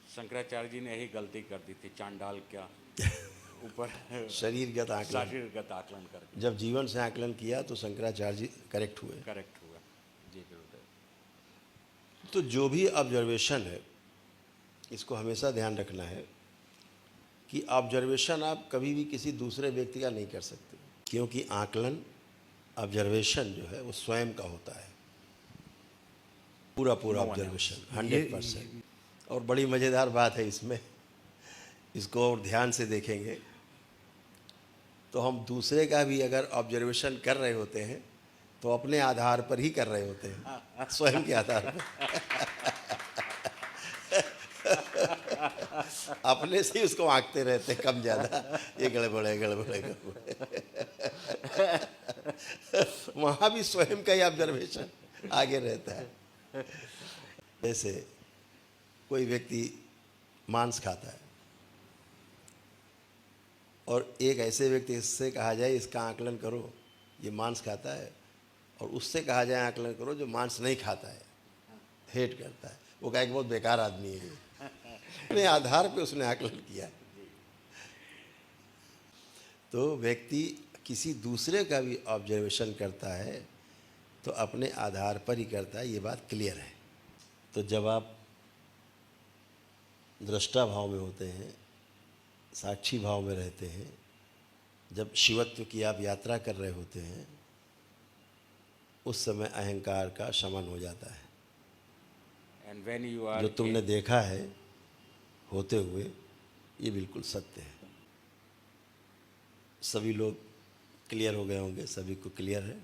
शंकराचार्य जी ने यही गलती कर दी थी, चांडाल क्या ऊपर शरीरगत आकलन। शरीरगत आकलन करके जब जीवन से आकलन किया तो शंकराचार्य जी करेक्ट हुए। करेक्ट हुआ। जी गुरुदेव। तो जो भी ऑब्जर्वेशन है, इसको हमेशा ध्यान रखना है कि ऑब्जर्वेशन आप कभी भी किसी दूसरे व्यक्ति का नहीं कर सकते, क्योंकि आकलन, ऑब्जर्वेशन जो है वो स्वयं का होता है, पूरा पूरा ऑब्जर्वेशन 100%। और बड़ी मज़ेदार बात है इसमें, इसको और ध्यान से देखेंगे तो हम दूसरे का भी अगर ऑब्जर्वेशन कर रहे होते हैं तो अपने आधार पर ही कर रहे होते हैं, स्वयं के आधार पर। अपने से ही उसको आंकते रहते हैं कम ज़्यादा, ये गड़बड़ है, गड़बड़ है, गड़बड़ है। वहाँ भी स्वयं का ही ऑब्जर्वेशन आगे रहता है। जैसे कोई व्यक्ति मांस खाता है और एक ऐसे व्यक्ति से कहा जाए इसका आकलन करो, ये मांस खाता है, और उससे कहा जाए आकलन करो जो मांस नहीं खाता है, हेट करता है, वो कहे कि बहुत बेकार आदमी है, अपने आधार पे उसने आकलन किया। तो व्यक्ति किसी दूसरे का भी ऑब्जर्वेशन करता है तो अपने आधार पर ही करता है, ये बात क्लियर है। तो जब आप दृष्टा भाव में होते हैं, साक्षी भाव में रहते हैं, जब शिवत्व की आप यात्रा कर रहे होते हैं, उस समय अहंकार का शमन हो जाता है। एंड व्हेन यू आर, जो तुमने देखा है होते हुए, ये बिल्कुल सत्य है। सभी लोग क्लियर हो गए होंगे, सभी को क्लियर है।